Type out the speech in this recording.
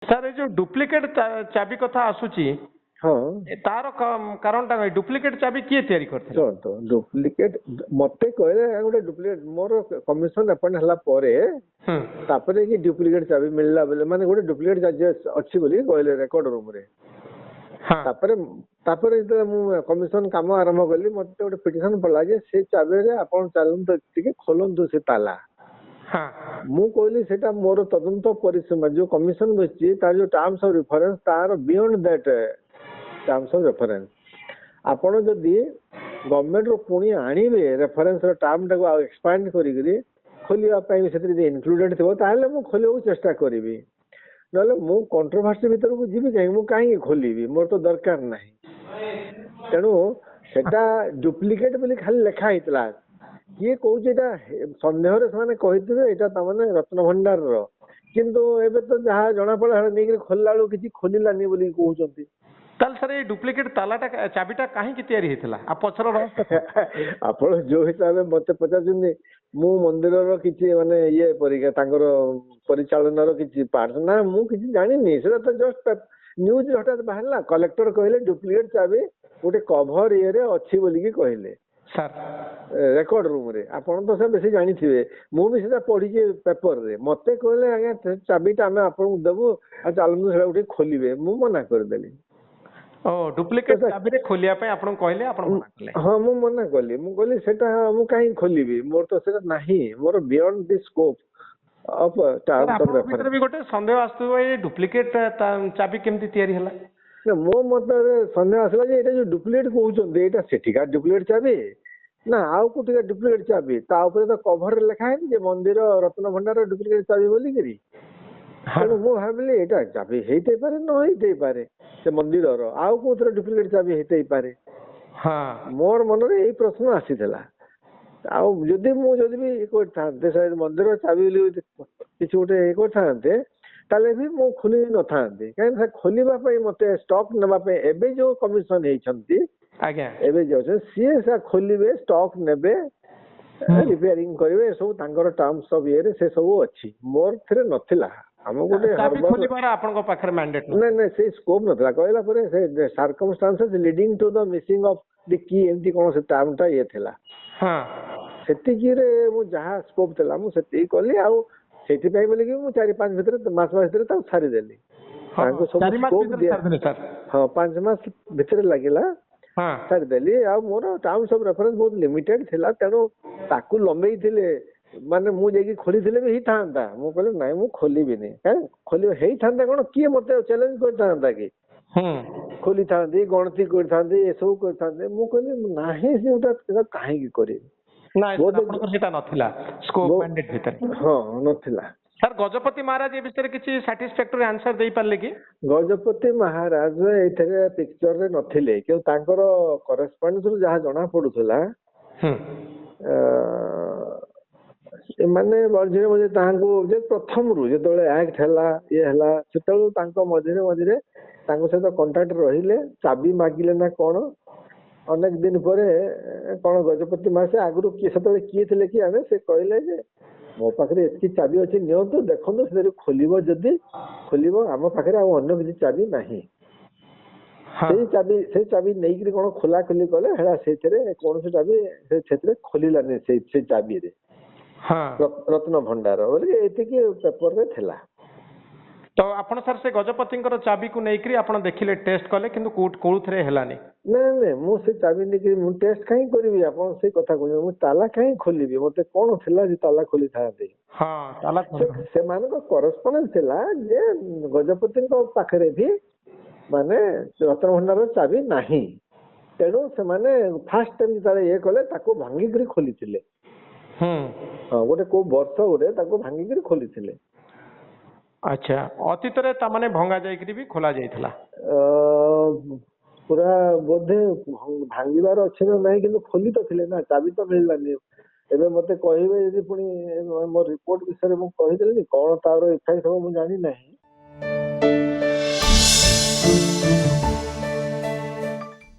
Sir ଏ ଯୋଉ duplicate ଚାବି କଥା ଆସୁଛି ହଁ ତାର କାରଣଟା କଣ? ଡୁପ୍ଲିକେଟ ଚାବି କିଏ ତିଆରି କରିଥିଲା? ଶୁଣନ୍ତୁ, ଡୁପ୍ଲିକେଟ ମତେ କହିଲେ ଗୋଟେ ଡୁପ୍ଲିକେଟ ମୋର କମିଶନ ଆପଏଣ୍ଟ ହେଲା ପରେ ତାପରେ କି ଡୁପ୍ଲିକେଟ ଚାବି ମିଳିଲା ବୋଲେ ମାନେ ଗୋଟେ ଡୁପ୍ଲିକେଟ ଚାବି ଅଛି ବୋଲି କହିଲେ ରେକର୍ଡ ରୁମରେ। ତାପରେ ତାପରେ ଯେତେବେଳେ ମୁଁ କମିଶନ କାମ ଆରମ୍ଭ କଲି ମତେ ଗୋଟେ ପିଟିସନ ପଡିଲା ଯେ ସେ ଚାବିରେ ଆପଣ ଚାଲନ୍ତୁ ଟିକେ ଖୋଲନ୍ତୁ ସେ ତାଲା। ମୁଁ କହିଲି ସେଟା ମୋର ତଦନ୍ତ ପରିଶ୍ରମ ଯୋଉ କମିଶନ ବସିଛି ତାର ଯୋଉ ଟର୍ମସ ଅଫ ରେଫରେନ୍ସ ତାର beyond that terms of reference. ଆପଣ ଯଦି ଗଭର୍ଣ୍ଣମେଣ୍ଟରୁ ପୁଣି ଆଣିବେ ରେଫରେନ୍ସର ଟର୍ମଟାକୁ ଆଉ ଏକ୍ସପାଣ୍ଡ କରିକିରି ଖୋଲିବା ପାଇଁ ସେଥିରେ ଯଦି ଇନକ୍ଲୁଡେଡ ଥିବ ତାହେଲେ ମୁଁ ଖୋଲିବାକୁ ଚେଷ୍ଟା କରିବି, ନହେଲେ ମୁଁ କଣ୍ଟ୍ରୋଭର୍ସି ଭିତରକୁ ଯିବି କାହିଁକି? ମୁଁ କାହିଁକି ଖୋଲିବି? ମୋର ତ ଦରକାର ନାହିଁ। ତେଣୁ ସେଟା ଡୁପ୍ଲିକେଟ ବୋଲି ଖାଲି ଲେଖା ହେଇଥିଲା। କିଏ କହୁଛି ଏଇଟା ସନ୍ଦେହରେ ସେମାନେ କହିଥିବେ ଏଇଟା ତାମାନେ ରତ୍ନଭଣ୍ଡାରର, କିନ୍ତୁ ଏବେ ତ ଯାହା ଜଣା ପଡିଲା ନେଇକି ଖୋଲିଲା ବେଳକୁ କିଛି ଖୋଲିଲାନି ବୋଲି କହୁଛନ୍ତି। ତାହେଲେ ସାର୍ ଏଇ ଡୁପ୍ଲିକେଟ ତାଲାଟା ଚାବିଟା କାହିଁକି ତିଆରି ହେଇଥିଲା? ଆଉ ପଛର ଆପଣ ଯୋଉ ହିସାବରେ ମତେ ପଚାରୁଛନ୍ତି ମୁଁ ମନ୍ଦିରର କିଛି ମାନେ ଇଏ ପରୀକ୍ଷା ତାଙ୍କର ପରିଚାଳନାର କିଛି ପାର୍ଟ ନା, ମୁଁ କିଛି ଜାଣିନି। ସେଟା ତ ଜଷ୍ଟ ନ୍ୟୁଜ ହଠାତ୍ ବାହାରିଲା, କଲେକ୍ଟର କହିଲେ ଡୁପ୍ଲିକେଟ ଚାବି ଗୋଟେ କଭର ଇଏରେ ଅଛି ବୋଲିକି କହିଲେ ରେକର୍ଡ ରୁମରେ। ଆପଣ ତ ସେ ବେଶୀ ଜାଣିଥିବେ, ମୁଁ ବି ସେଟା ପଢିଛି ପେପରରେ। ମତେ କହିଲେ ଆଜ୍ଞା ଚାବିଟା ଆମେ ଆପଣଙ୍କୁ ଦେବୁ ଆଉ ଚାଲନ୍ତୁ ସେଟା ଗୋଟେ ଖୋଲିବେ, ମୁଁ ମନା କରିଦେଲି। ଡୁପ୍ଲିକେଟ ଚାବିରେ ଖୋଲିବା ପାଇଁ ଆପଣଙ୍କୁ କହିଲେ, ଆପଣ ମନା କଲେ? ହଁ ମୁଁ ମନା କଲି। ମୁଁ କହିଲି ସେଟା ମୁଁ କାହିଁକି ଖୋଲିବି, ମୋର ତ ସେଟା ନାହିଁ, ମୋର beyond the scope of terms of reference. ବି ଗୋଟେ ସନ୍ଦେହ ଆସୁଥିବ ଏଇ ଡୁପ୍ଲିକେଟ ଚାବି କେମିତି ତିଆରି ହେଲା? ମୋ ମତରେ ସନ୍ଦେହ ଆସିଲା ଯେ ଏଇଟା ଯୋଉ ଡୁପ୍ଲିକେଟ କହୁଛନ୍ତି ଏଇଟା ସେଠିକା ଡୁପ୍ଲିକେଟ ଚାବି ନା ଆଉ କୋଉଠିକା ଡୁପ୍ଲିକେଟ ଚାବି? ତା ଉପରେ ତ କଭରରେ ଲେଖା ହେଇଛି ଯେ ମନ୍ଦିର ରତ୍ନଭଣ୍ଡାର ଡୁପ୍ଲିକେଟ ଚାବି ବୋଲିକିରି। ତେଣୁ ମୁଁ ଭାବିଲି ଏଇଟା ଚାବି ହେଇଥାଇପାରେ ନ ହେଇଥାଇପାରେ ସେ ମନ୍ଦିରର, ଆଉ କୋଉଥିରେ ଡୁପ୍ଲିକେଟ ଚାବି ହେଇଥାଇପାରେ। ମୋର ମନରେ ଏଇ ପ୍ରଶ୍ନ ଆସିଥିଲା। ଆଉ ଯଦି ବି କରିଥାନ୍ତେ ସେ ମନ୍ଦିର ଚାବି ବୋଲି କିଛି ଗୋଟେ କରିଥାନ୍ତେ ତାହେଲେ ବି ମୁଁ ଖୋଲି ନଥାନ୍ତି, କାହିଁକି ଖୋଲିବା ପାଇଁ ମତେ ଷ୍ଟକ୍ ନେବା ପାଇଁ ଏବେ ଯୋଉ କମିଶନ ହେଇଛନ୍ତି ଏବେ ଯୋଉ ସିଏ ଖୋଲିବେ, ଷ୍ଟକ୍ ନେବେ, ରିପେୟାରିଂ କରିବେ, ସବୁ ତାଙ୍କର ଟର୍ମସ ଅଫ ଇଏରେ ସେ ସବୁ ଅଛି। ମୋର ଥିରେ ନଥିଲା। ଆମ ଗୋଟେ ଆପଣଙ୍କ ପାଖରେ ମ୍ୟାଣ୍ଡେଟ ନାଇଁ ସେଇ ସ୍କୋପ ନଥିଲା। କହିଲା ପରେ ସେ circumstances leading to the missing of the କି ଏମିତି କଣ ସେ ଟର୍ମଟା ଇଏ ଥିଲା। ସେତିକିରେ ମୁଁ ଯାହା ସ୍କୋପ ଥିଲା ମୁଁ ସେତିକି କଲି। ଆଉ ସେଥିପାଇଁ ବୋଲିକି ମୁଁ 4-5 ମାସ ଭିତରେ ତାକୁ ଛାଡ଼ିଦେଲି। ତାଙ୍କୁ ସବୁ ସ୍କୋପ ଦିଆ, ହଁ 5 ମାସ ଭିତରେ ଲାଗିଲା ଛାଡ଼ିଦେଲି। ଆଉ ମୋର ଟର୍ମସ ଅଫ ରେଫରେନ୍ସ ବହୁତ ଲିମିଟେଡ ଥିଲା, ତେଣୁ ତାକୁ ଲମ୍ବେଇଥିଲେ ମାନେ ମୁଁ ଯାଇକି ଖୋଲିଥିଲେ ବି ହେଇଥାନ୍ତା। ମୁଁ କହିଲି ନାଇଁ ମୁଁ ଖୋଲିବିନି, କାହିଁ ଖୋଲିବ ହେଇଥାନ୍ତା କଣ, କିଏ ମତେ ଚ୍ୟାଲେଞ୍ଜ କରିଥାନ୍ତା କି? ଖୋଲିଥାନ୍ତି, ଗଣତି କରିଥାନ୍ତି, ଏସବୁ କରିଥାନ୍ତେ। ମୁଁ କହିଲି ନାହିଁ ସେଟା କାହିଁକି କରିବି, ହଁ ନଥିଲା। ସାର୍ ଗଜପତି ମହାରାଜ ଏ ବିଷୟରେ କିଛି ସାଟିସ୍ଫାକ୍ଟୋରି ଆନ୍ସର ଦେଇପାରିଲେ କି? ଗଜପତି ମହାରାଜ ଏଇଥିରେ ପିକ୍ଚରରେ ନଥିଲେ, କିନ୍ତୁ ତାଙ୍କର କରେସ୍ପଣ୍ଡେନ୍ସରୁ ଯାହା ଜଣା ପଡୁଥିଲା ଏମାନେ ମଝିରେ ମଝିରେ ତାଙ୍କୁ ପ୍ରଥମରୁ ଯେତେବେଳେ ଆକ୍ଟ ହେଲା ଇଏ ହେଲା ସେତେବେଳୁ ତାଙ୍କ ମଝିରେ ତାଙ୍କ ସହିତ କଣ୍ଟାକ୍ଟ ରହିଲେ, ଚାବି ମାଗିଲେ ନା କଣ। ଅନେକ ଦିନ ପରେ କଣ ଗଜପତି ମହାରାଜ ଆଗରୁ ସେତେବେଳେ କିଏ ଥିଲେ କି ଆମେ, ସେ କହିଲେ ଯେ ମୋ ପାଖରେ ଏତିକି ଚାବି ଅଛି, ନିଅନ୍ତୁ ଦେଖନ୍ତୁ ସେଥିରେ ଖୋଲିବ, ଯଦି ଖୋଲିବ, ଆମ ପାଖରେ ଆଉ ଅନ୍ୟ କିଛି ଚାବି ନାହିଁ। ସେଇ ଚାବି ନେଇକିରି କଣ ଖୋଲାଖୋଲି କଲେ, ହେରା ସେଇଥିରେ କୌଣସି ଚାବି ସେଥିରେ ଖୋଲିଲାନି। ସେଇ ଚାବିରେ ରତ୍ନଭଣ୍ଡାର ବୋଲି ଏତିକି ପେପରରେ ଥିଲା। ତ ଆପଣ ସାର୍ ସେ ଗଜପତିଙ୍କର ଚାବିକୁ ନେଇକିରି ଆପଣ ଦେଖିଲେ, ଟେଷ୍ଟ କଲେ, କିନ୍ତୁ କୋଉଥିରେ ହେଲାନି? ନାଇଁ ମୁଁ ସେ ଚାବି ନେଇକିରି ମୁଁ ଟେଷ୍ଟ କାହିଁ କରିବି? ଆପଣ ସେଇ କଥା କହୁଛନ୍ତି, ମୁଁ ତାଲା କାହିଁ ଖୋଲିବି? ମତେ କଣ ଥିଲା ଯେ ତାଲା ଖୋଲିଥାନ୍ତି? ସେମାନଙ୍କ କରେସ୍ପଣ୍ଡେନ୍ସ ଥିଲା ଯେ ଗଜପତିଙ୍କ ପାଖରେ ବି ମାନେ ରତ୍ନଭଣ୍ଡାରର ଚାବି ନାହିଁ, ତେଣୁ ସେମାନେ ଫାଷ୍ଟ ଟାଇମ ଯେତେବେଳେ ଇଏ କଲେ ତାକୁ ଭାଙ୍ଗିକିରି ଖୋଲିଥିଲେ। ଗୋଟେ କୋଉ ବର୍ଷ ଗୋଟେ ତାକୁ ଭାଙ୍ଗିକିରି ଖୋଲିଥିଲେ। ଆଚ୍ଛା, ଅତୀତରେ ତାମାନେ ଭଙ୍ଗା ଯାଇକିରି ବି ଖୋଲା ଯାଇଥିଲା? ପୁରା ବୋଧେ ଭାଙ୍ଗିବାର ଅଛି ନା ନାହିଁ, କିନ୍ତୁ ଖୋଲି ତ ଥିଲେ ନା, ଚାବି ତ ମିଳିଲାନି। ଏବେ ମତେ କହିବେ ଯଦି ପୁଣି ମୋ ରିପୋର୍ଟ ବିଷୟରେ ମୁଁ କହିଦେଲି, କଣ ତାର ଇଫେକ୍ଟ ହବ ମୁଁ ଜାଣିନାହିଁ।